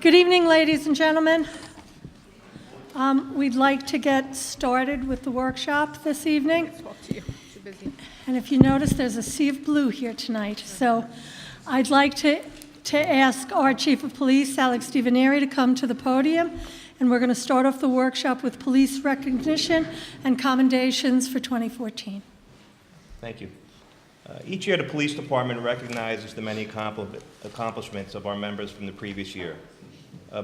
Good evening, ladies and gentlemen. We'd like to get started with the workshop this evening. And if you notice, there's a sea of blue here tonight. So I'd like to ask our Chief of Police, Alex DiVenere, to come to the podium. And we're going to start off the workshop with police recognition and commendations for 2014. Thank you. Each year, the police department recognizes the many accomplishments of our members from the previous year.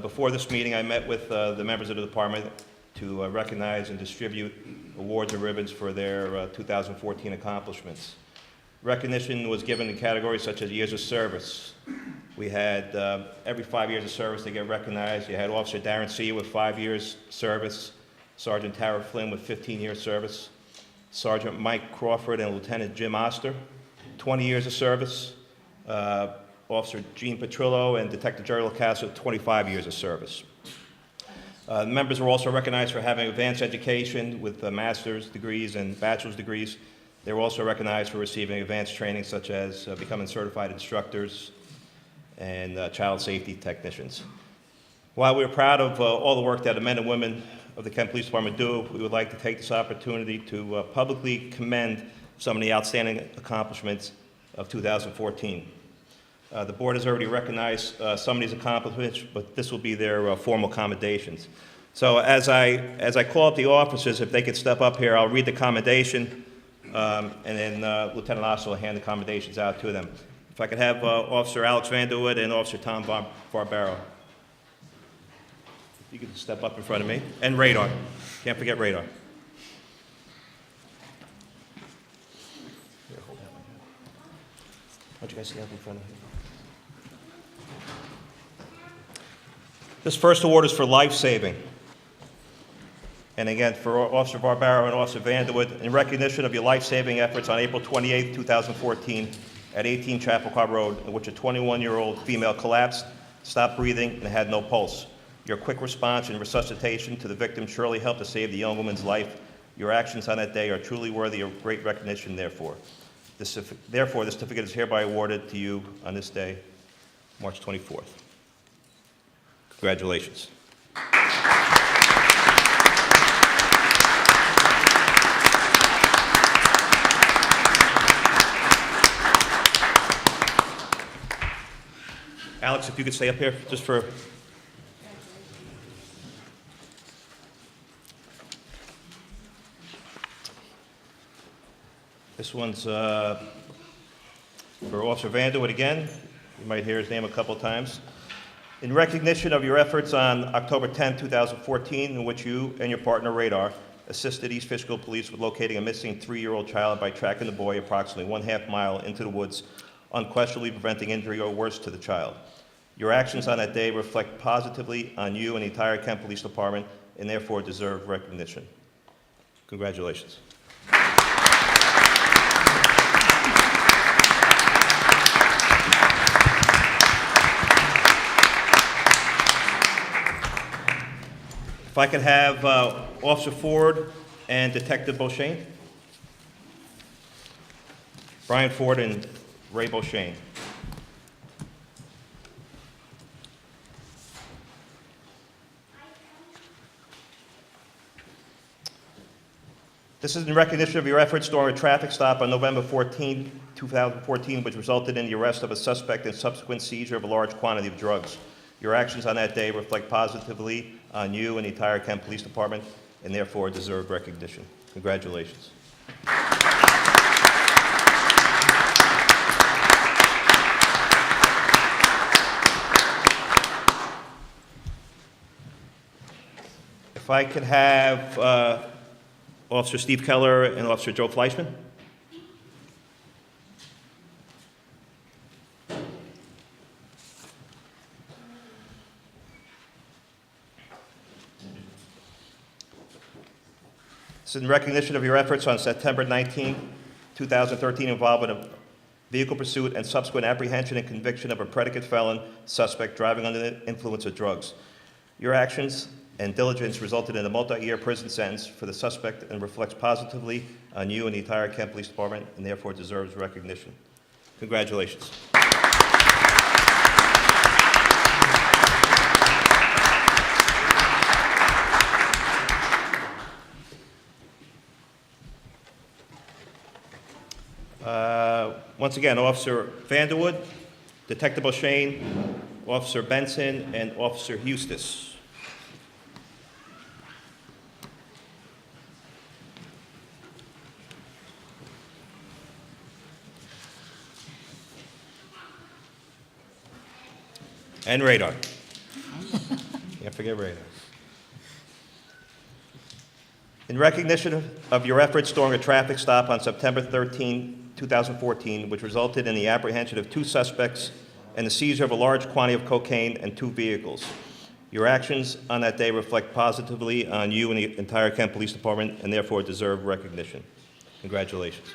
Before this meeting, I met with the members of the department to recognize and distribute awards and ribbons for their 2014 accomplishments. Recognition was given in categories such as years of service. We had every 5 years of service they get recognized. You had Officer Darren C. with 5 years service, Sergeant Tara Flynn with 15 years service, Sergeant Mike Crawford and Lieutenant Jim Oster, 20 years of service, Officer Gene Petrillo and Detective Jerry LaCassa, 25 years of service. Members were also recognized for having advanced education with master's degrees and bachelor's degrees. They were also recognized for receiving advanced training such as becoming certified instructors and child safety technicians. While we're proud of all the work that the men and women of the Kent Police Department do, we would like to take this opportunity to publicly commend some of the outstanding accomplishments of 2014. The board has already recognized some of these accomplishments, but this will be their formal commendations. So as I call up the officers, if they could step up here, I'll read the commendation, and then Lieutenant Oster will hand the commendations out to them. If I could have Officer Alex Vanderwood and Officer Tom Barbaro. If you could step up in front of me. And Radar. Can't forget Radar. Here, hold that one. Why don't you guys stand up in front of me? This first award is for life-saving. And again, for Officer Barbaro and Officer Vanderwood, in recognition of your life-saving efforts on April 28, 2014, at 18 Chappaqua Road, in which a 21-year-old female collapsed, stopped breathing, and had no pulse. Your quick response and resuscitation to the victim surely helped to save the young woman's life. Your actions on that day are truly worthy of great recognition, therefore. The certificate is hereby awarded to you on this day, March 24th. Congratulations. Alex, if you could stay up here just for... This one's for Officer Vanderwood again. You might hear his name a couple times. In recognition of your efforts on October 10, 2014, in which you and your partner Radar assisted East Fishkill Police with locating a missing 3-year-old child by tracking the boy approximately 1/2 mile into the woods, unquestionably preventing injury or worse to the child. Your actions on that day reflect positively on you and the entire Kent Police Department and therefore deserve recognition. Congratulations. If I could have Officer Ford and Detective Beauchene. Brian Ford and Ray Beauchene. This is in recognition of your efforts during a traffic stop on November 14, 2014, which resulted in the arrest of a suspect and subsequent seizure of a large quantity of drugs. Your actions on that day reflect positively on you and the entire Kent Police Department and therefore deserve recognition. Congratulations. If I could have Officer Steve Keller and Officer Joe Fleischman. This is in recognition of your efforts on September 19, 2013, involving a vehicle pursuit and subsequent apprehension and conviction of a predicate felon suspect driving under the influence of drugs. Your actions and diligence resulted in a multi-year prison sentence for the suspect and reflects positively on you and the entire Kent Police Department and therefore deserves recognition. Congratulations. Once again, Officer Vanderwood, Detective O'Shane, Officer Benson, and Officer Eustace. And radar. Can't forget radar. In recognition of your efforts during a traffic stop on September 13, 2014, which resulted in the apprehension of 2 suspects and the seizure of a large quantity of cocaine and 2 vehicles, your actions on that day reflect positively on you and the entire Kent Police Department and therefore deserve recognition. Congratulations.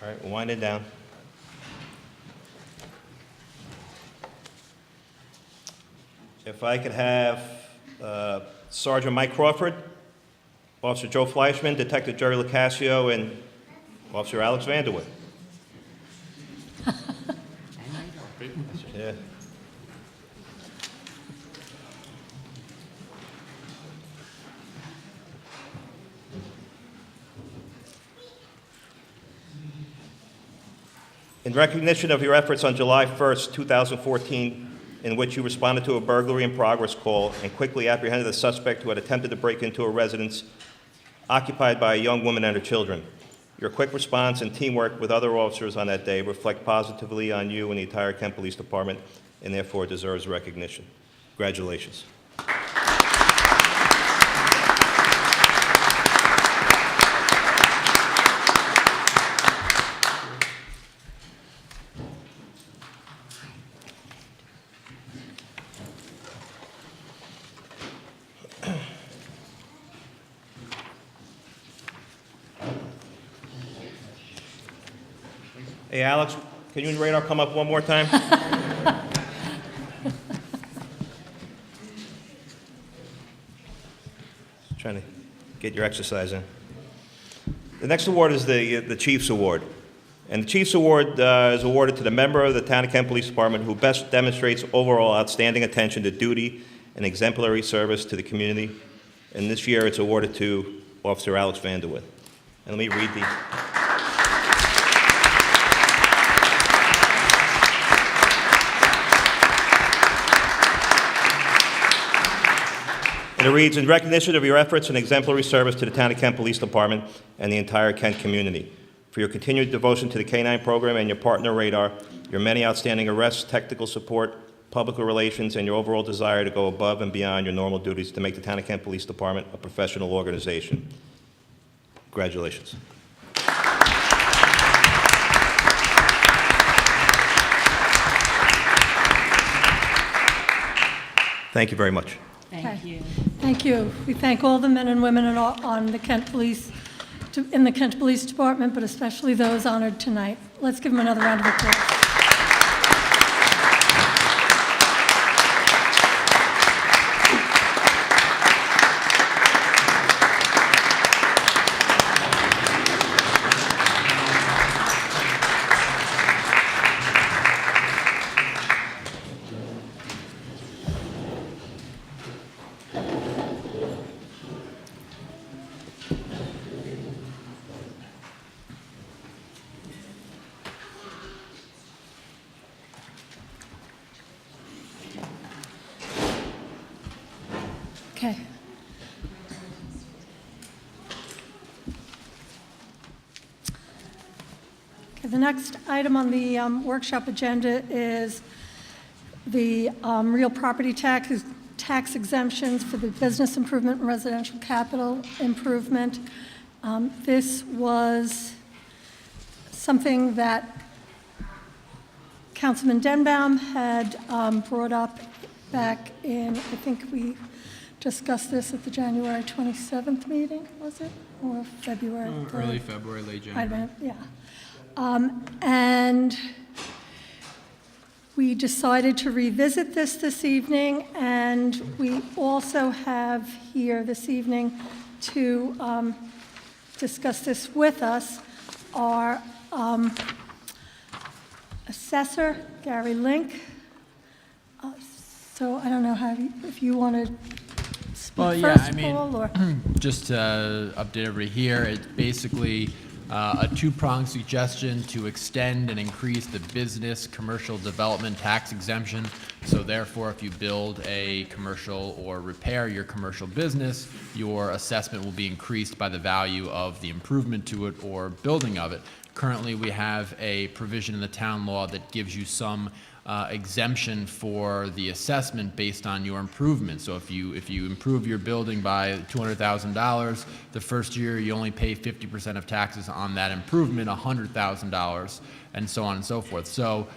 All right, we'll wind it down. If I could have Sergeant Mike Crawford, Officer Joe Fleischman, Detective Jerry Locascio, and Officer Alex Vanderwood. Yeah. In recognition of your efforts on July 1st, 2014, in which you responded to a burglary in progress call and quickly apprehended the suspect who had attempted to break into a residence occupied by a young woman and her children. Your quick response and teamwork with other officers on that day reflect positively on you and the entire Kent Police Department and therefore deserves recognition. Congratulations. Hey, Alex, can you and Radar come up one more time? Trying to get your exercise in. The next award is the Chiefs Award. And the Chiefs Award is awarded to the member of the Town of Kent Police Department who best demonstrates overall outstanding attention to duty and exemplary service to the community. And this year it's awarded to Officer Alex Vanderwood. And let me read the... And it reads, in recognition of your efforts and exemplary service to the Town of Kent Police Department and the entire Kent community, for your continued devotion to the K-9 program and your partner Radar, your many outstanding arrests, technical support, public relations, and your overall desire to go above and beyond your normal duties to make the Town of Kent Police Department a professional organization. Congratulations. Thank you very much. Thank you. Thank you. We thank all the men and women on the Kent Police, in the Kent Police Department, but especially those honored tonight. Let's give them another round of applause. Okay. Okay, the next item on the workshop agenda is the real property tax exemptions for the business improvement and residential capital improvement. This was something that Councilman Denbaum had brought up back in, I think we discussed this at the January 27th meeting, was it? Or February? Early February, late January. Yeah. And we decided to revisit this evening, and we also have here this evening to discuss this with us are Assessor Gary Link. So I don't know if you want to speak Well, yeah, first, I mean, Paul, or? Just to update everybody here, it's basically a two-pronged suggestion to extend and increase the business commercial development tax exemption. So therefore, if you build a commercial or repair your commercial business, your assessment will be increased by the value of the improvement to it or building of it. Currently, we have a provision in the town law that gives you some exemption for the assessment based on your improvement. So if you improve your building by $200,000, the first year you only pay 50% of taxes on that improvement, $100,000, and so on and so forth. So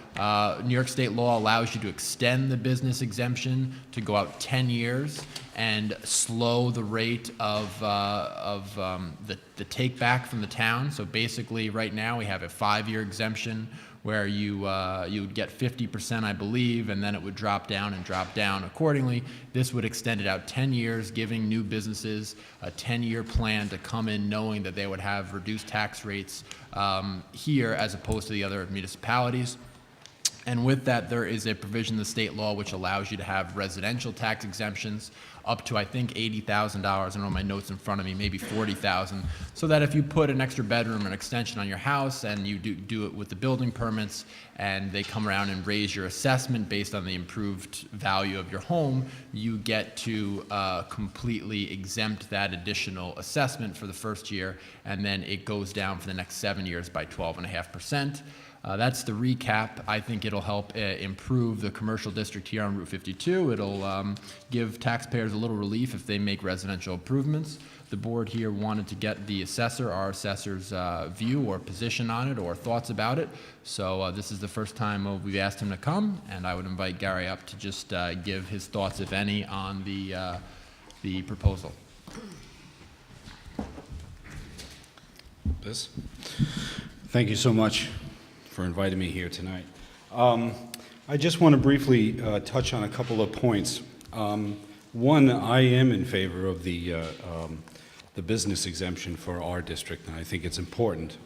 New York State law allows you to extend the business exemption to go out 10 years and slow the rate of the take back from the town. So basically, right now we have a 5-year exemption where you would get 50%, I believe, and then it would drop down and drop down accordingly. This would extend it out 10 years, giving new businesses a 10-year plan to come in knowing that they would have reduced tax rates here as opposed to the other municipalities. And with that, there is a provision in the state law which allows you to have residential tax exemptions up to, I think, $80,000. I don't know my notes in front of me, maybe $40,000. So that if you put an extra bedroom or an extension on your house and you do it with the building permits and they come around and raise your assessment based on the improved value of your home, you get to completely exempt that additional assessment for the first year, and then it goes down for the next 7 years by 12.5%. That's the recap. I think it'll help improve the commercial district here on Route 52. It'll give taxpayers a little relief if they make residential improvements. The board here wanted to get the assessor, our assessor's view or position on it or thoughts about it. So this is the first time we've asked him to come, and I would invite Gary up to just give his thoughts, if any, on the proposal. Thank you so much for inviting me here tonight. I just want to briefly touch on a couple of points. One, I am in favor of the business exemption for our district, and I think it's important.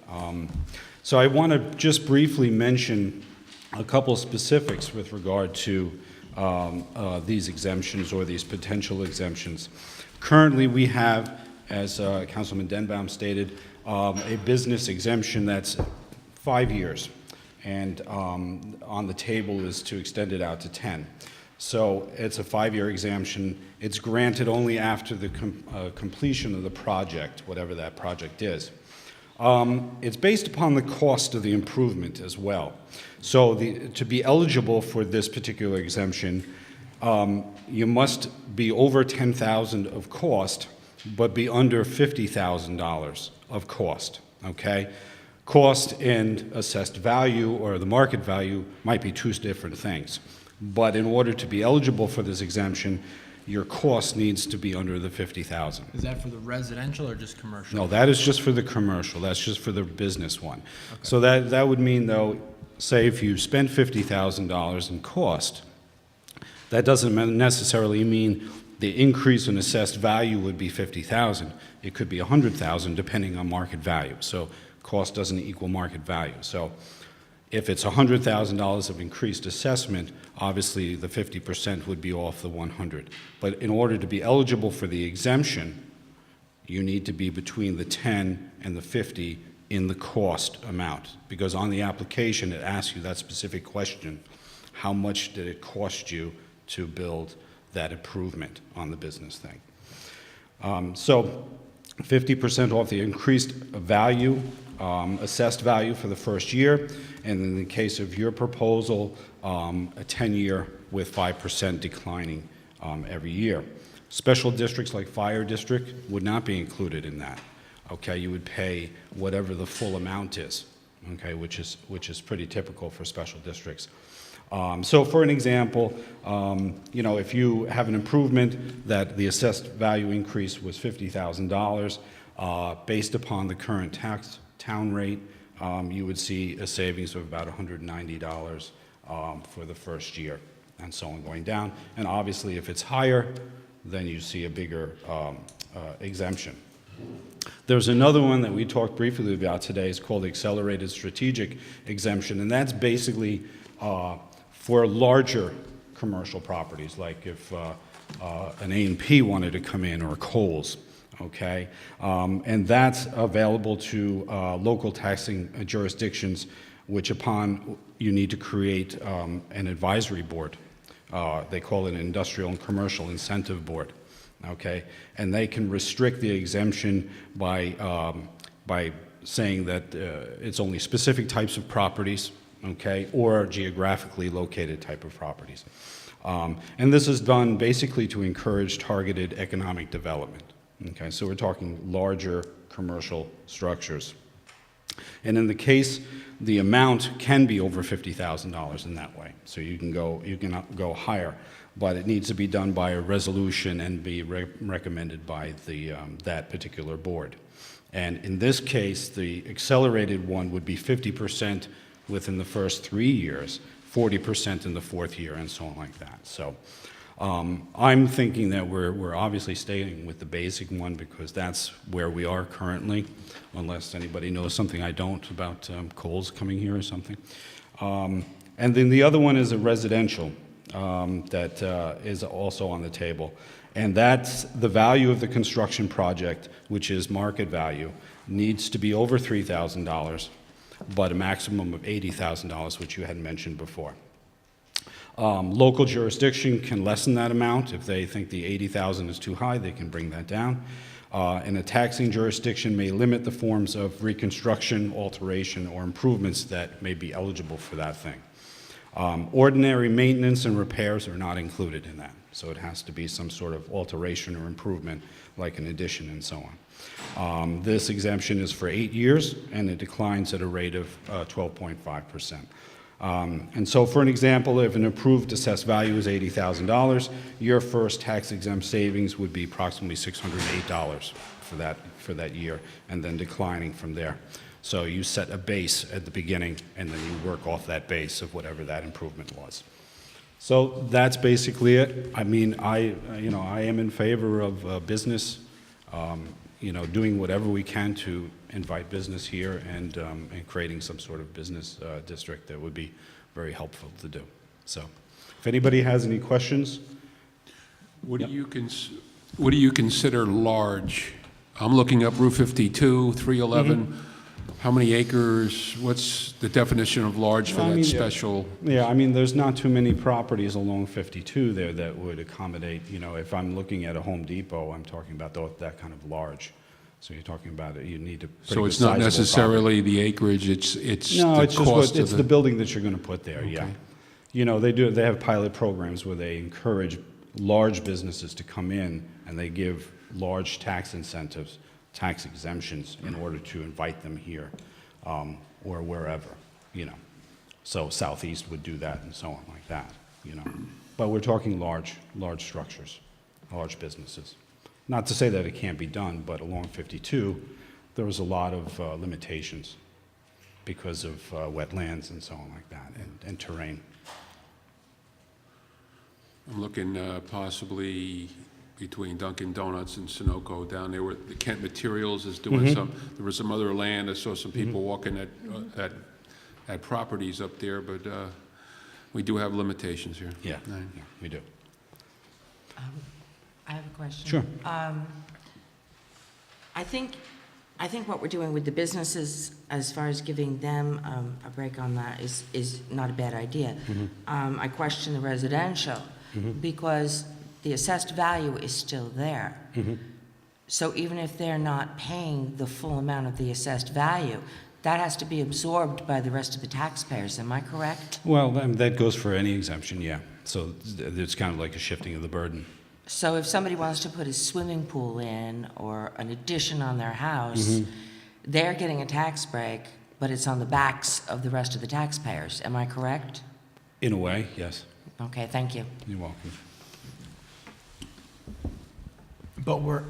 So I want to just briefly mention a couple specifics with regard to these exemptions or these potential exemptions. Currently, we have, as Councilman Denbaum stated, a business exemption that's 5 years, and on the table is to extend it out to 10. So it's a 5-year exemption. It's granted only after the completion of the project, whatever that project is. It's based upon the cost of the improvement as well. So to be eligible for this particular exemption, you must be over $10,000 of cost, but be under $50,000 of cost, okay? Cost and assessed value, or the market value, might be two different things. But in order to be eligible for this exemption, your cost needs to be under the $50,000. Is that for the residential or just commercial? No, that is just for the commercial. That's just for the business one. Okay. So that would mean, though, say if you spend $50,000 in cost, that doesn't necessarily mean the increase in assessed value would be $50,000. It could be $100,000 depending on market value. So cost doesn't equal market value. So if it's $100,000 of increased assessment, obviously the 50% would be off the 100. But in order to be eligible for the exemption, you need to be between the 10 and the 50 in the cost amount. Because on the application, it asks you that specific question: how much did it cost you to build that improvement on the business thing? So 50% off the increased value, assessed value for the first year, and in the case of your proposal, a 10-year with 5% declining every year. Special districts like fire district would not be included in that. Okay, you would pay whatever the full amount is, okay, which is pretty typical for special districts. So for an example, you know, if you have an improvement that the assessed value increase was $50,000, based upon the current town rate, you would see a savings of about $190 for the first year, and so on going down. And obviously, if it's higher, then you see a bigger exemption. There's another one that we talked briefly about today. It's called Accelerated Strategic Exemption, and that's basically for larger commercial properties, like if an A&P wanted to come in, or Kohl's, okay? And that's available to local taxing jurisdictions, which upon you need to create an advisory board. They call it an Industrial and Commercial Incentive Board. Okay, and they can restrict the exemption by saying that it's only specific types of properties, okay, or geographically located type of properties. And this is done basically to encourage targeted economic development. Okay, so we're talking larger commercial structures. And in the case, the amount can be over $50,000 in that way. So you can go higher, but it needs to be done by a resolution and be recommended by that particular board. And in this case, the accelerated one would be 50% within the first 3 years, 40% in the fourth year, and so on like that. So I'm thinking that we're obviously staying with the basic one because that's where we are currently, unless anybody knows something I don't about Kohl's coming here or something. And then the other one is a residential that is also on the table. And that's the value of the construction project, which is market value, needs to be over $3,000, but a maximum of $80,000, which you had mentioned before. Local jurisdiction can lessen that amount. If they think the $80,000 is too high, they can bring that down. And a taxing jurisdiction may limit the forms of reconstruction, alteration, or improvements that may be eligible for that thing. Ordinary maintenance and repairs are not included in that, so it has to be some sort of alteration or improvement, like an addition and so on. This exemption is for 8 years, and it declines at a rate of 12.5%. And so, for an example, if an approved assessed value is $80,000, your first tax-exempt savings would be approximately $608 for that year, and then declining from there. So you set a base at the beginning, and then you work off that base of whatever that improvement was. So that's basically it. I mean, I am in favor of business, doing whatever we can to invite business here and creating some sort of business district that would be very helpful to do. So, if anybody has any questions. What do you consider large? I'm looking up Route 52, 311. How many acres? What's the definition of large for that special? Yeah, I mean, there's not too many properties along 52 there that would accommodate, if I'm looking at a Home Depot, I'm talking about that kind of large. So you're talking about it, you need to. So it's not necessarily the acreage, it's no, the it's cost just of the building that you're going to put there, Okay. yeah. They have pilot programs where they encourage large businesses to come in, and they give large tax incentives, tax exemptions, in order to invite them here, or wherever, So Southeast would do that and so on like that, But we're talking large structures, large businesses. Not to say that it can't be done, but along 52, there was a lot of limitations because of wetlands and so on like that, and terrain. I'm looking possibly between Dunkin' Donuts and Sunoco down there where the Kent Materials is doing there was some other land. I saw some people walking at properties up there, but we do have limitations here. Yeah, we do. I have a question. Sure. I think what we're doing with the businesses, as far as giving them a break on that, is not a bad idea. I question the residential because the assessed value is still there. So even if they're not paying the full amount of the assessed value, that has to be absorbed by the rest of the taxpayers. Am I correct? Well, that goes for any exemption, yeah. So it's kind of like a shifting of the burden. So if somebody wants to put a swimming pool in or an addition on their house, they're getting a tax break, but it's on the backs of the rest of the taxpayers. Am I correct? In a way, yes. Okay, thank you. You're welcome. But we're,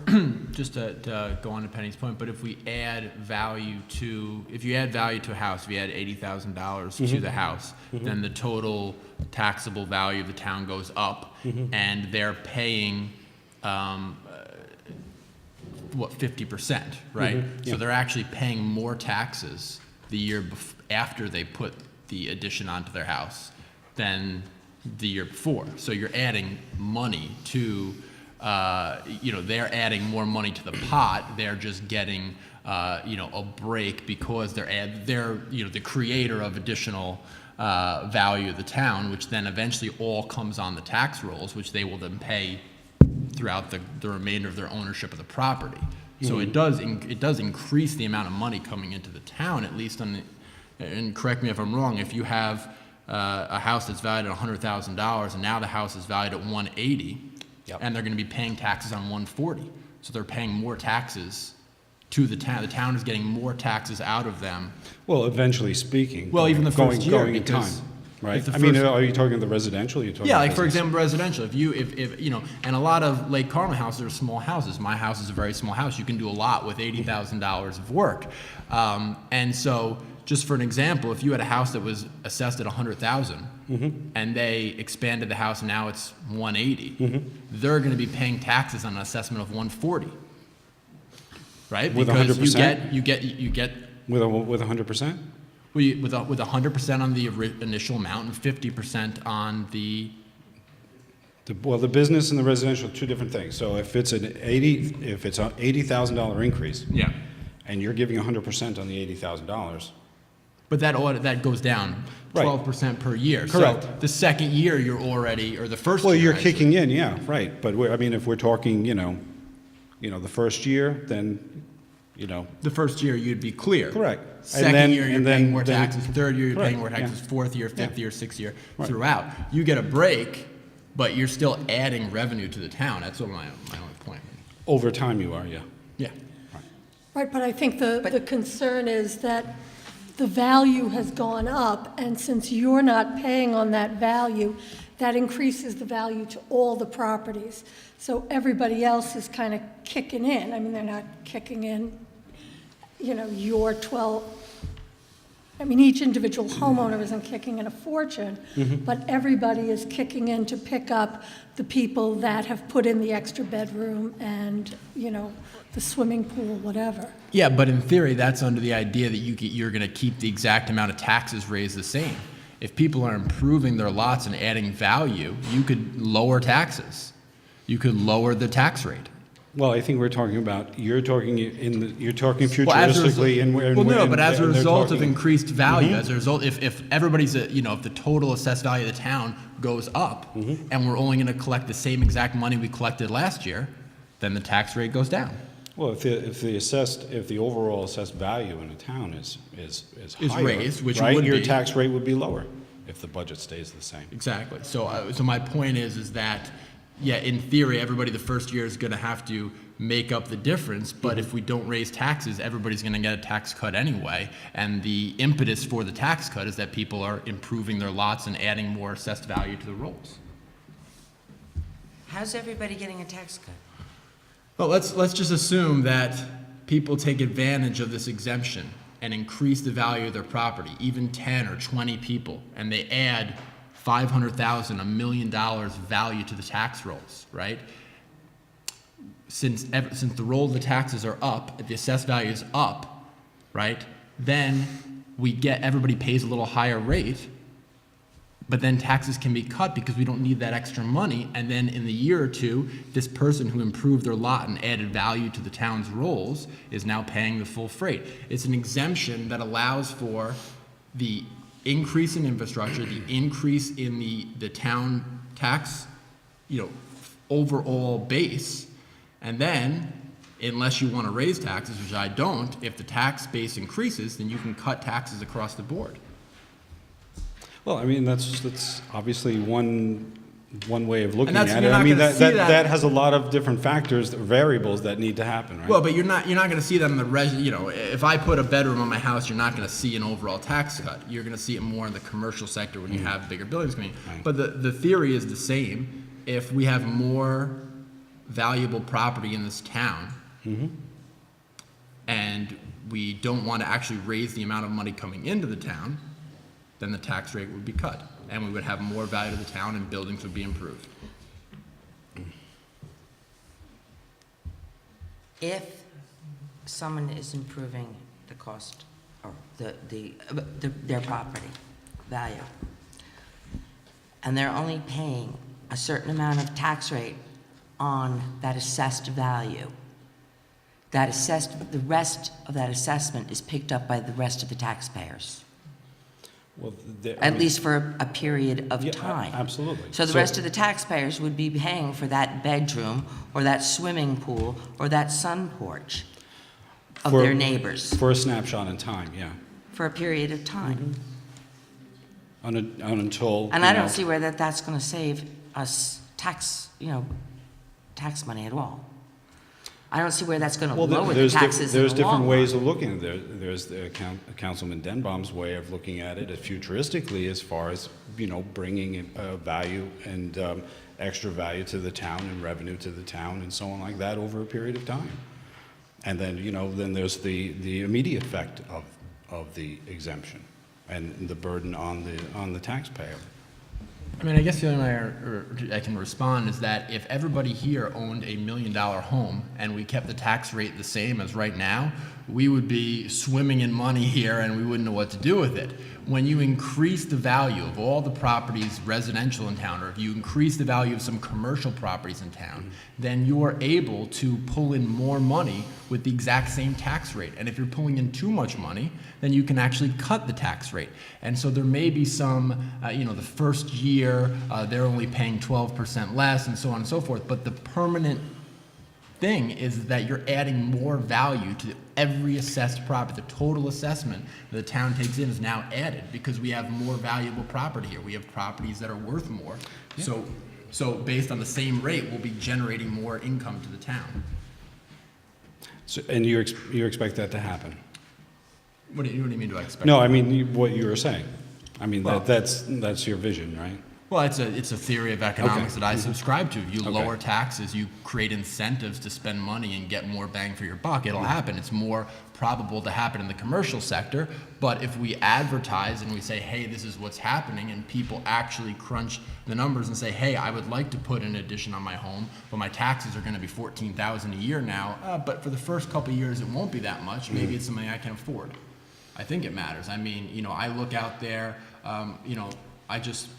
just to go on to Penny's point, but if you add value to a house, if you add $80,000 to the house, then the total taxable value of the town goes up, and they're paying what, 50%, right? yeah. So they're actually paying more taxes the year after they put the addition onto their house than the year before. So you're adding money to, they're adding more money to the pot. They're just getting, a break because they're the creator of additional value of the town, which then eventually all comes on the tax rolls, which they will then pay throughout the remainder of their ownership of the property. So it does increase the amount of money coming into the town, at least and correct me if I'm wrong, if you have a house that's valued at $100,000 and now the house is valued at $180, Yep. and they're going to be paying taxes on $140, so they're paying more taxes to the town. The town is getting more taxes out of them. Well, eventually speaking. Well, even the first year, Going in time, because right? if the I mean, first- are you talking the residential? You're talking Yeah, like for business? example, residential. And a lot of Lake Carmel houses are small houses. My house is a very small house. You can do a lot with $80,000 of work. And so, just for an example, if you had a house that was assessed at $100,000 and they expanded the house and now it's $180, they're going to be paying taxes on an assessment of $140, right? With because 100%? you get With 100%? with 100% on the initial amount and 50% on the. Well, the business and the residential are two different things. So if it's an $80,000 increase, Yeah. and you're giving 100% on the $80,000, But that goes down Right. 12% per year. Correct. So the second year you're already, or the first well, year. you're actually. kicking in, yeah, right. But if we're talking, the first year, then, The first year you'd be clear. Correct. Second And then- year you're and paying then- more then- taxes. Third year you're paying more Correct, taxes. yeah. Fourth year, fifth Yeah. year, sixth year, Right. throughout. You get a break, but you're still adding revenue to the town. That's what my only point. over time you are, yeah. Yeah. Right, but I think the concern is that the value has gone up, and since you're not paying on that value, that increases the value to all the properties. So everybody else is kind of kicking in. I mean, they're not kicking in, your 12, each individual homeowner isn't kicking in a fortune, but everybody is kicking in to pick up the people that have put in the extra bedroom and, the swimming pool, whatever. Yeah, but in theory, that's under the idea that you're going to keep the exact amount of taxes raised the same. If people are improving their lots and adding value, you could lower taxes. You could lower the tax rate. Well, I think you're talking Well, as a futuristically, but as a and they're result of talking- increased value, as a result, if everybody's, if the total assessed value of the town goes up, and we're only going to collect the same exact money we collected last year, then the tax rate goes down. Well, if the overall assessed value in a town is Is higher, raised, which it right, would your be. tax rate would be lower if the budget stays the same. Exactly. So my point is that, yeah, in theory, everybody the first year is going to have to make up the difference, but if we don't raise taxes, everybody's going to get a tax cut anyway, and the impetus for the tax cut is that people are improving their lots and adding more assessed value to the rolls. How's everybody getting a tax cut? Well, let's just assume that people take advantage of this exemption and increase the value of their property, even 10 or 20 people, and they add $500,000, $1 million value to the tax rolls, right? Since the roll of the taxes are up, the assessed value is up, right? Then everybody pays a little higher rate, but then taxes can be cut because we don't need that extra money. And then in the year or two, this person who improved their lot and added value to the town's rolls is now paying the full freight. It's an exemption that allows for the increase in infrastructure, the increase in the town tax, overall base. And then, unless you want to raise taxes, which I don't, if the tax base increases, then you can cut taxes across the board. Well, that's obviously one way of looking that's- at you're it. I not mean, gonna see that- that has a lot of different factors, variables that need to happen, right? Well, but you're not going to see that in the if I put a bedroom on my house, you're not going to see an overall tax cut. You're going to see it more in the commercial sector when you have bigger buildings coming. Right. But the theory is the same. If we have more valuable property in this town, and we don't want to actually raise the amount of money coming into the town, then the tax rate would be cut, and we would have more value to the town, and buildings would be improved. if someone is improving the cost or their property value, and they're only paying a certain amount of tax rate on that assessed value, the rest of that assessment is picked up by the rest of the taxpayers, Well, at least for a period of Yeah, time. absolutely. So the rest of the taxpayers would be paying for that bedroom, or that swimming pool, or that sun porch of For- their neighbors For a snapshot in time, yeah. for a period of time. Until, And you I know- don't see where that's gonna save us tax money at all. I don't see where that's gonna Well, lower the there's taxes in there's the different long ways run. of looking at it. There's Councilman Denbaum's way of looking at it futuristically as far as, bringing in value and extra value to the town and revenue to the town and so on like that over a period of time. And then, then there's the immediate effect of the exemption and the burden on the taxpayer. I mean, I guess the only way I can respond is that if everybody here owned $1 million home and we kept the tax rate the same as right now, we would be swimming in money here and we wouldn't know what to do with it. When you increase the value of all the properties residential in town, or if you increase the value of some commercial properties in town, then you're able to pull in more money with the exact same tax rate. And if you're pulling in too much money, then you can actually cut the tax rate. And so there may be some, the first year, they're only paying 12% less and so on and so forth, but the permanent thing is that you're adding more value to every assessed property. The total assessment that the town takes in is now added because we have more valuable property here. We have properties that are worth more. So based on the same rate, we'll be generating more income to the town. So, and you expect that to happen? What do you mean, do I expect? No, I mean, what you were saying. I mean, Well- that's your vision, right? Well, it's a theory of economics Okay. that I subscribe to. If you Okay. lower taxes, you create incentives to spend money and get more bang for your buck. It'll happen. It's more probable to happen in the commercial sector. But if we advertise and we say, hey, this is what's happening, and people actually crunch the numbers and say, hey, I would like to put an addition on my home, but my taxes are going to be $14,000 a year now. But for the first couple of years, it won't be that much. Maybe it's something I can afford. I think it matters. I mean, I look out there,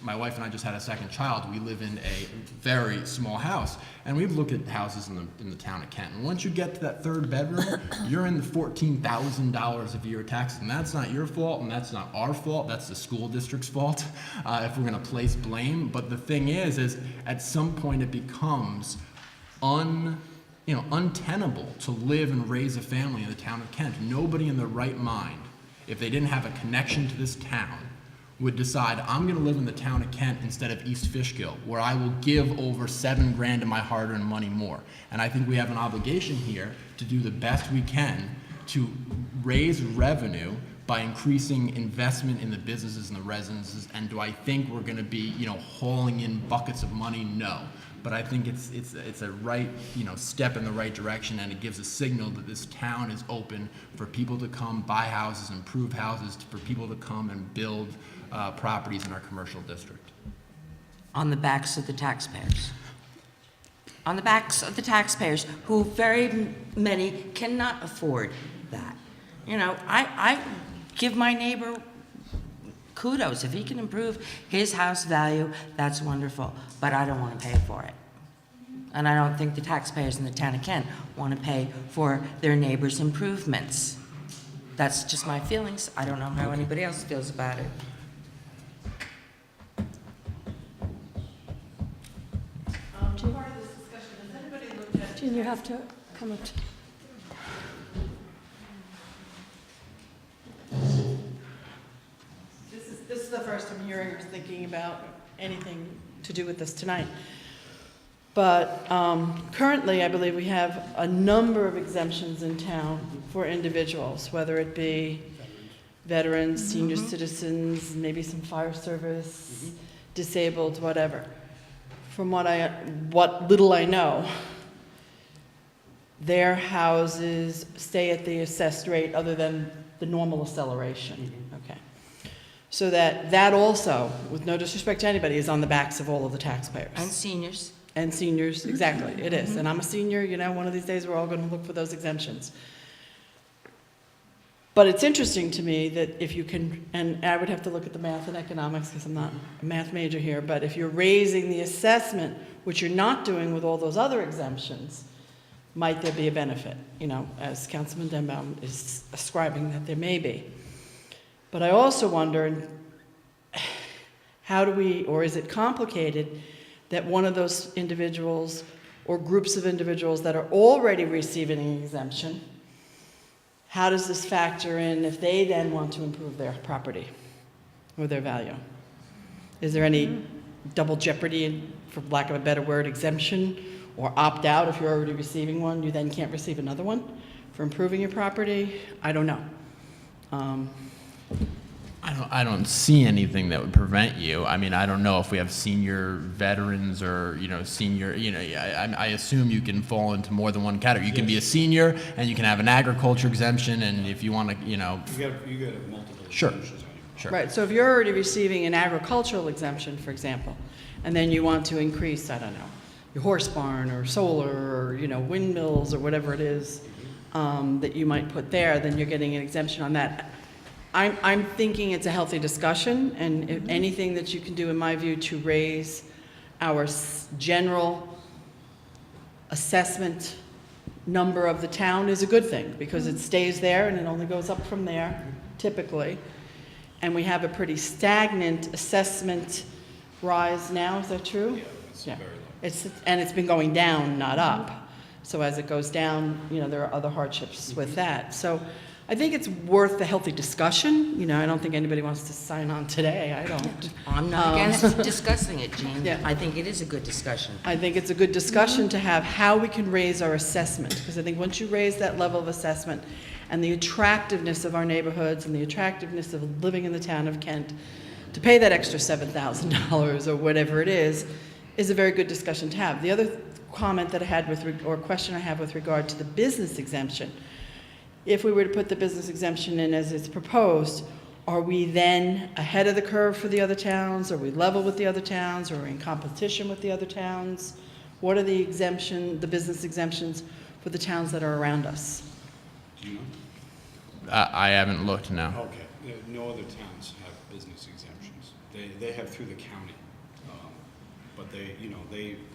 my wife and I just had a second child. We live in a very small house, and we've looked at houses in the town of Kent. And once you get to that third bedroom, you're in the $14,000 a year taxes, and that's not your fault, and that's not our fault. That's the school district's fault, if we're going to place blame. But the thing is at some point it becomes untenable to live and raise a family in the town of Kent. Nobody in their right mind, if they didn't have a connection to this town, would decide, I'm going to live in the town of Kent instead of East Fishkill, where I will give over $7,000 of my hard-earned money more. And I think we have an obligation here to do the best we can to raise revenue by increasing investment in the businesses and the residences. And do I think we're going to be, hauling in buckets of money? No. But I think it's a right, step in the right direction, and it gives a signal that this town is open for people to come buy houses, improve houses, for people to come and build properties in our commercial district. On the backs of the taxpayers. On the backs of the taxpayers, who very many cannot afford that. I give my neighbor kudos. If he can improve his house value, that's wonderful, but I don't want to pay for it. And I don't think the taxpayers in the town of Kent want to pay for their neighbors' improvements. That's just my feelings. I don't know how anybody else feels about it. Jean, you have to come up to... This is the first I'm hearing or thinking about anything to do with this tonight. But currently, I believe we have a number of exemptions in town for individuals, whether it be veterans, senior citizens, maybe some fire service, disabled, whatever. From what little I know, their houses stay at the assessed rate other than the normal acceleration. Okay. So that also, with no disrespect to anybody, is on the backs of all of the taxpayers. And seniors. And seniors, exactly, it is. And I'm a senior, you know, one of these days, we're all going to look for those exemptions. But it's interesting to me that if you can, and I would have to look at the math and economics because I'm not a math major here, but if you're raising the assessment, which you're not doing with all those other exemptions, might there be a benefit, you know, as Councilman Denbaum is ascribing that there may be. But I also wonder, how do we, or is it complicated that one of those individuals or groups of individuals that are already receiving an exemption, how does this factor in if they then want to improve their property or their value? Is there any double jeopardy, for lack of a better word, exemption, or opt out if you're already receiving one, you then can't receive another one for improving your property? I don't know. I don't see anything that would prevent you. I mean, I don't know if we have senior veterans or, you know, senior, you know, I assume you can fall into more than one category. You can be a senior and you can have an agriculture exemption, and if you want to, you know. You get multiple Sure. exemptions on you. Sure. Right, so if you're already receiving an agricultural exemption, for example, and then you want to increase, I don't know, your horse barn or solar or, you know, windmills or whatever it is that you might put there, then you're getting an exemption on that. I'm thinking it's a healthy discussion, and if anything that you can do, in my view, to raise our general assessment number of the town is a good thing, because it stays there and it only goes up from there, typically. And we have a pretty stagnant assessment rise now, is that true? Yeah, it's very low. And it's been going down, not up. So as it goes down, you know, there are other hardships with that. So I think it's worth the healthy discussion. You know, I don't think anybody wants to sign on today. I don't. I'm not against discussing it, Jean. Yeah. I think it is a good discussion. I think it's a good discussion to have how we can raise our assessment, because I think once you raise that level of assessment and the attractiveness of our neighborhoods and the attractiveness of living in the town of Kent, to pay that extra $7,000 or whatever it is a very good discussion to have. The other comment that I had or question I have with regard to the business exemption, if we were to put the business exemption in as it's proposed, are we then ahead of the curve for the other towns? Are we level with the other towns? Are we in competition with the other towns? What are the business exemptions for the towns that are around us? Do you know? I haven't looked, no. Okay. No other towns have business exemptions. They have through the county. But they, you know,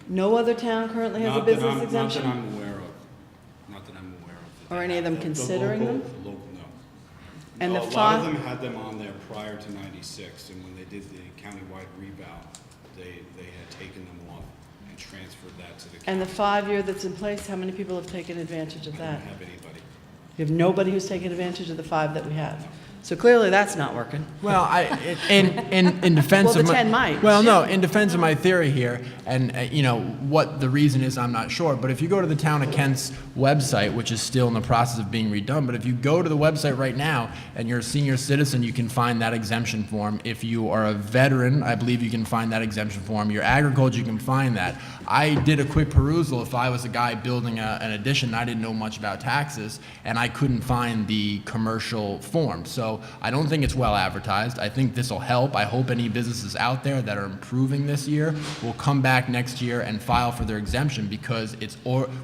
No other town currently has a not that business I'm- exemption? Not that I'm aware of. Not that I'm aware of. that Are they any of have them considering them? The local, no. And No, the a lot five- of them had them on there prior to '96, and when they did the countywide revow, they had taken them off and transferred that to the county. And the 5-year that's in place, how many people have taken advantage of I that? don't have anybody. You have nobody who's taken advantage of the 5 that we have. So clearly, that's not working. Well, in defense Well, of the my, 10 might. Well, no, in defense of my theory here, and you know what the reason is, I'm not sure. But if you go to the town of Kent's website, which is still in the process of being redone, but if you go to the website right now and you're a senior citizen, you can find that exemption form. If you are a veteran, I believe you can find that exemption form. Your agriculture, you can find that. I did a quick perusal. If I was a guy building an addition, and I didn't know much about taxes, and I couldn't find the commercial form. So I don't think it's well advertised. I think this will help. I hope any businesses out there that are improving this year will come back next year and file for their exemption, because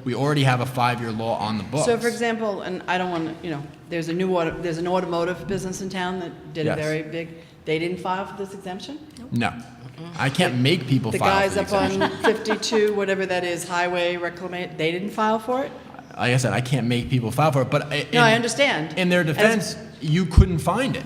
we already have a 5-year law on the books. So, for example, and I don't want to, you know, there's an automotive business in town that did a Yes. very big, they didn't file for this exemption? No, I can't make people The file guys for the up exemption. on 52, whatever that is, highway reclamation, they didn't file for it? Like I said, I can't make people file for it. But No, I understand. In their And defense, you couldn't find it.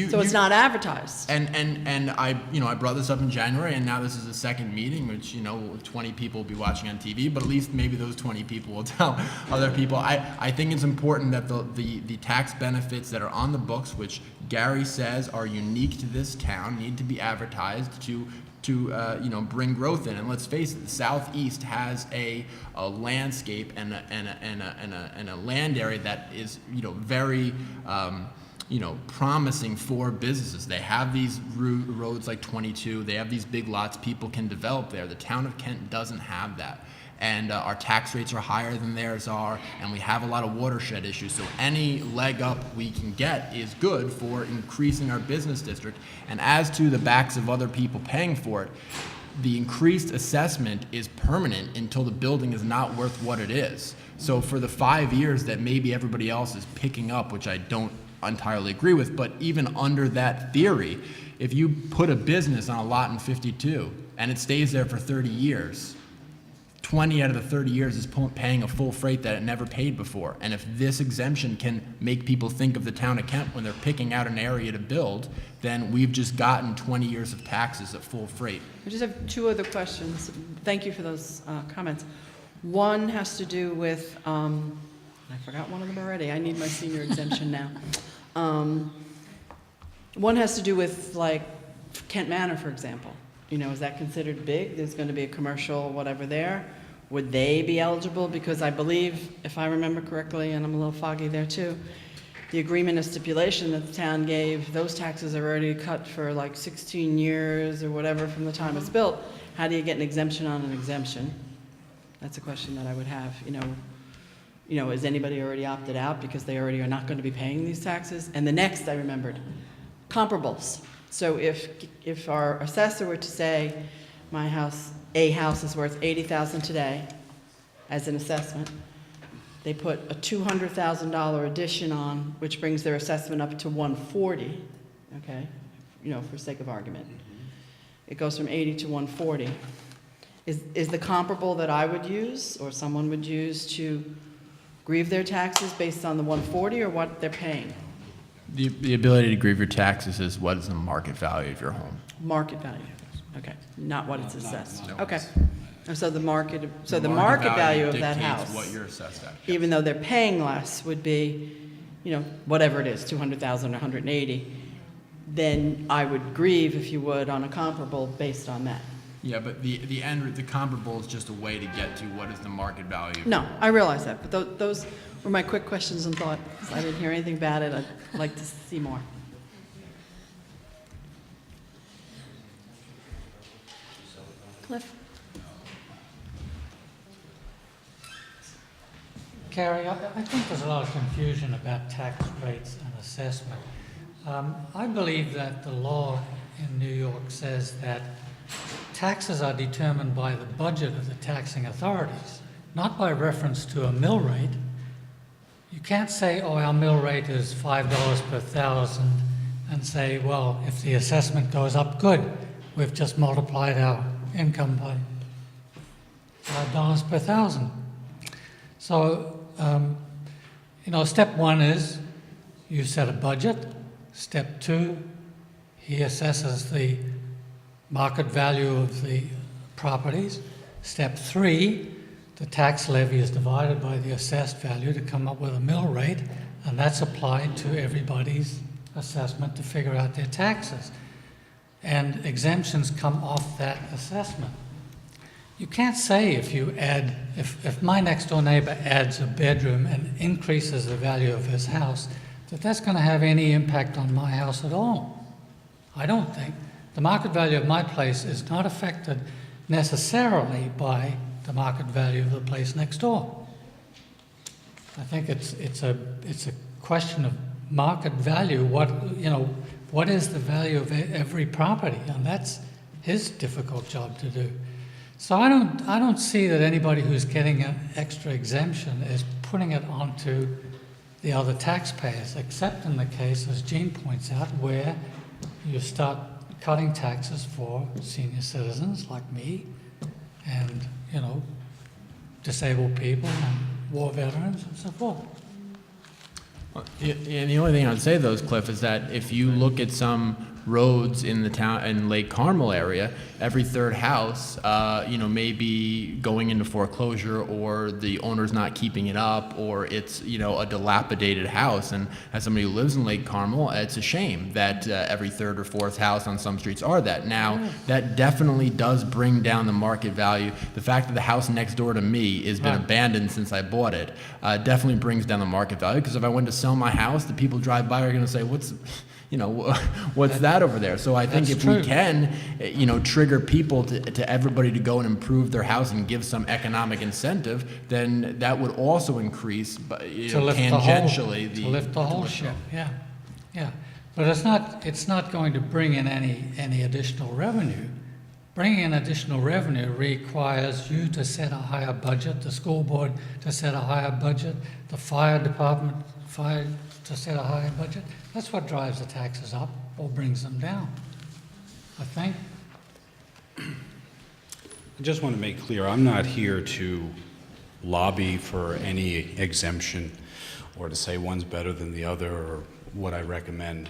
So it's not advertised? And I brought this up in January, and now this is the second meeting, which 20 people will be watching on TV, but at least maybe those 20 people will tell other people. I think it's important that the tax benefits that are on the books, which Gary says are unique to this town, need to be advertised to bring growth in. And let's face it, the Southeast has a landscape and a land area that is very promising for businesses. They have these roads like 22. They have these big lots people can develop there. The town of Kent doesn't have that. And our tax rates are higher than theirs are, and we have a lot of watershed issues. So any leg up we can get is good for increasing our business district. And as to the backs of other people paying for it, the increased assessment is permanent until the building is not worth what it is. So for the 5 years that maybe everybody else is picking up, which I don't entirely agree with, but even under that theory, if you put a business on a lot in 52 and it stays there for 30 years, 20 out of the 30 years is paying a full freight that it never paid before. And if this exemption can make people think of the town of Kent when they're picking out an area to build, then we've just gotten 20 years of taxes at full freight. I just have two other questions. Thank you for those comments. One has to do with, I forgot one of them already. I need my senior exemption now. One has to do with, like, Kent Manor, for example. You know, is that considered big? There's going to be a commercial whatever there. Would they be eligible? Because I believe, if I remember correctly, and I'm a little foggy there too, the agreement of stipulation that the town gave, those taxes are already cut for like 16 years or whatever from the time it's built. How do you get an exemption on an exemption? That's a question that I would have. You know, is anybody already opted out because they already are not going to be paying these taxes? And the next I remembered, comparables. So if our assessor were to say, my house, a house is worth $80,000 today as an assessment, they put a $200,000 addition on, which brings their assessment up to $140,000, okay? You know, for sake of argument. It goes from 80 to 140. Is the comparable that I would use or someone would use to grieve their taxes based on the 140 or what they're paying? The ability to grieve your taxes is what is the market value of your home. Market value, okay, not what it's assessed. No, Okay. it's- And so the market value of that dictates house, what you're assessed at. even though they're paying less, would be, you know, whatever it is, 200,000 or 180, then I would grieve, if you would, on a comparable based on that. Yeah, but the comparable is just a way to get to what is the market value. No, I realize that, but those were my quick questions and thoughts. I didn't hear anything about it. I'd like to see more. Cliff? Carrie, I think there's a lot of confusion about tax rates and assessment. I believe that the law in New York says that taxes are determined by the budget of the taxing authorities, not by reference to a mill rate. You can't say, oh, our mill rate is $5 per thousand, and say, well, if the assessment goes up, good. We've just multiplied our income by $5 per thousand. So, you know, step one is you set a budget. Step two, he assesses the market value of the properties. Step three, the tax levy is divided by the assessed value to come up with a mill rate, and that's applied to everybody's assessment to figure out their taxes. And exemptions come off that assessment. You can't say if my next door neighbor adds a bedroom and increases the value of his house, that that's going to have any impact on my house at all. I don't think. The market value of my place is not affected necessarily by the market value of the place next door. I think it's a question of market value. What is the value of every property, and that's his difficult job to do. So I don't see that anybody who's getting an extra exemption is putting it onto the other taxpayers, except in the case, as Jean points out, where you start cutting taxes for senior citizens like me, and disabled people and war veterans and so forth. And the only thing I would say, though, Cliff, is that if you look at some roads in the town, in Lake Carmel area, every third house, may be going into foreclosure, or the owner's not keeping it up, or it's, a dilapidated house. And as somebody who lives in Lake Carmel, it's a shame that every third or fourth house on some streets are that. Now, that definitely does bring down the market value. The fact that the house next door to me has been abandoned since I bought it definitely brings down the market value, because if I went to sell my house, the people drive by are going to say, what's that over there? So I think if we can, trigger people to everybody to go and improve their house and give some economic incentive, then that would also increase, tangentially to lift the whole ship. Yeah. But it's not going to bring in any additional revenue. bringing in additional revenue requires you to set a higher budget, the school board to set a higher budget, the fire department to set a higher budget. That's what drives the taxes up or brings them down, I think. I just want to make clear, I'm not here to lobby for any exemption or to say one's better than the other or what I recommend.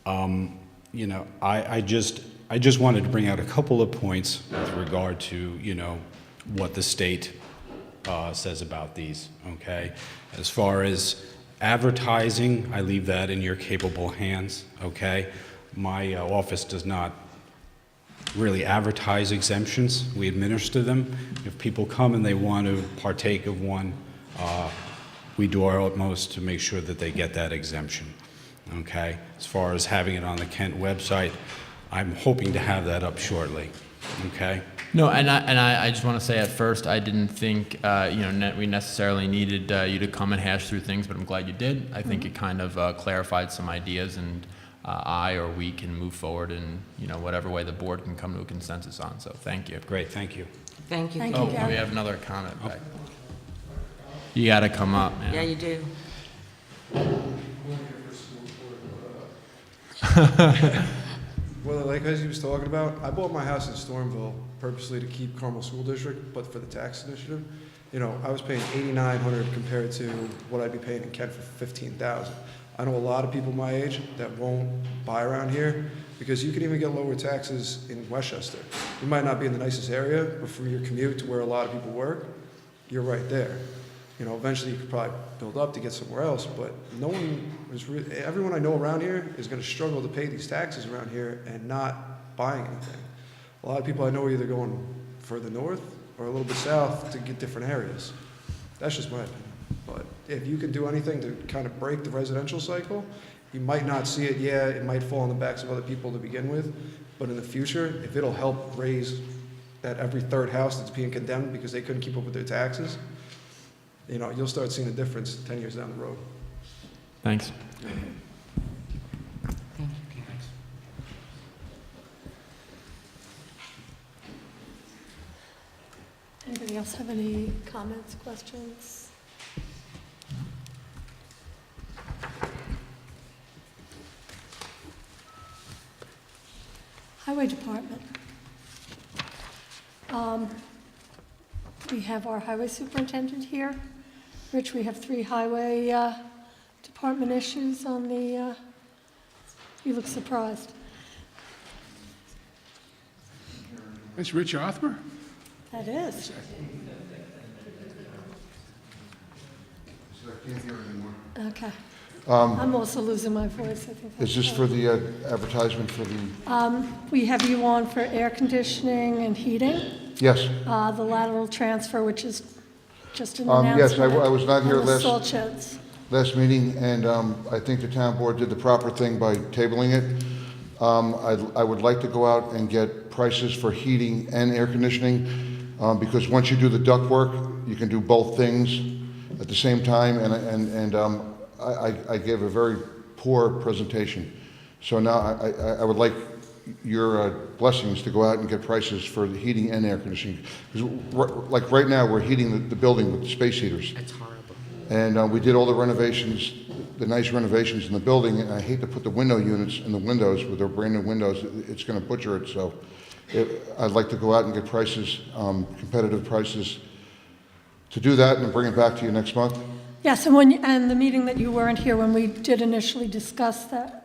You know, I just wanted to bring out a couple of points with regard to, you know, what the state says about these, okay? As far as advertising, I leave that in your capable hands, okay? My office does not really advertise exemptions. We administer them. If people come and they want to partake of one, we do our utmost to make sure that they get that exemption, okay? As far as having it on the Kent website, I'm hoping to have that up shortly, okay? No, and I just want to say at first, I didn't think, we necessarily needed you to come and hash through things, but I'm glad you did. I think it kind of clarified some ideas, and I or we can move forward in, whatever way the board can come to a consensus on. So thank you. Great, thank you. Thank you. Thank you, Oh, Gary. we have another comment back. You got to come up, man. Yeah, you do. Well, like as he was talking about, I bought my house in Stormville purposely to keep Carmel School District, but for the tax initiative. I was paying $8,900 compared to what I'd be paying in Kent for $15,000. I know a lot of people my age that won't buy around here because you can even get lower taxes in Westchester. You might not be in the nicest area, but for your commute to where a lot of people work, you're right there. Eventually you could probably build up to get somewhere else, but no one is everyone I know around here is going to struggle to pay these taxes around here and not buying anything. A lot of people I know are either going further north or a little bit south to get different areas. That's just my opinion. But if you can do anything to kind of break the residential cycle, you might not see it. Yeah, it might fall on the backs of other people to begin with, but in the future, if it'll help raise that every third house that's being condemned because they couldn't keep up with their taxes, you'll start seeing a difference 10 years down the road. Thanks. Anybody else have any comments, questions? Highway Department. We have our highway superintendent here. Rich, we have 3 highway department issues on the, you look surprised. It's Rich Othmer? That is. Okay. I'm also losing my voice, I think. Is this for the advertisement for the, We have you on for air conditioning and heating, yes, the lateral transfer, which is just an yes, announcement. I was not here and the last- salt sheds. last meeting, and I think the town board did the proper thing by tabling it. I would like to go out and get prices for heating and air conditioning, because once you do the ductwork, you can do both things at the same time, and I gave a very poor presentation. So now I would like your blessings to go out and get prices for the heating and air conditioning. 'Cause like right now, we're heating the building with space heaters. It's horrible. And we did all the renovations, the nice renovations in the building, and I hate to put the window units in the windows with their brand new windows. It's going to butcher it, so I'd like to go out and get prices, competitive prices, to do that and bring it back to you next month. Yes, and the meeting that you weren't here when we did initially discuss that,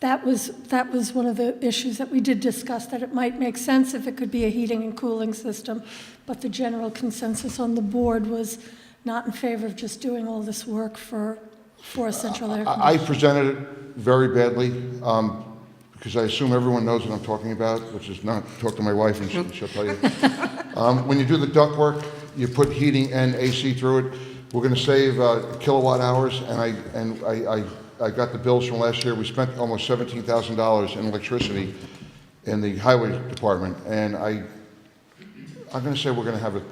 that was one of the issues that we did discuss, that it might make sense if it could be a heating and cooling system, but the general consensus on the board was not in favor of just doing all this work for central air conditioning. I presented it very badly, because I assume everyone knows what I'm talking about, which is not, talk to my wife and she'll tell you. When you do the ductwork, you put heating and AC through it. We're going to save kilowatt hours, and I got the bills from last year. We spent almost $17,000 in electricity in the highway department, and I'm going to say we're going to have a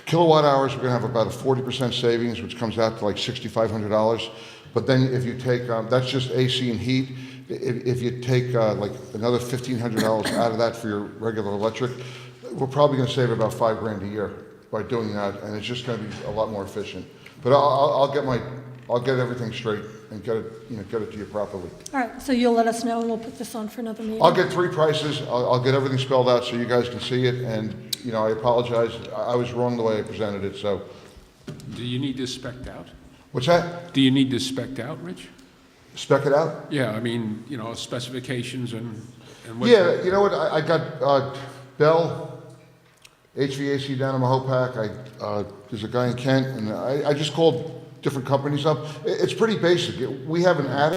kilowatt hours. We're going to have about a 40% savings, which comes out to like $6,500. But then if you take, that's just AC and heat. if you take like another $1,500 out of that for your regular electric, we're probably going to save about $5,000 a year by doing that, and it's just going to be a lot more efficient. But I'll get everything straight and get it to you properly. All right, so you'll let us know, and we'll put this on for another meeting. I'll get 3 prices. I'll get everything spelled out so you guys can see it. And I apologize. I was wrong the way I presented it. So, Do you need this spec'd out? what's that? Do you need this spec'd out, Rich? Spec it out? Yeah, I mean, specifications and what... Yeah. You know what? I got Bell HVAC down in Mahopac. There's a guy in Kent, and I just called different companies up. It's pretty basic. We have an attic.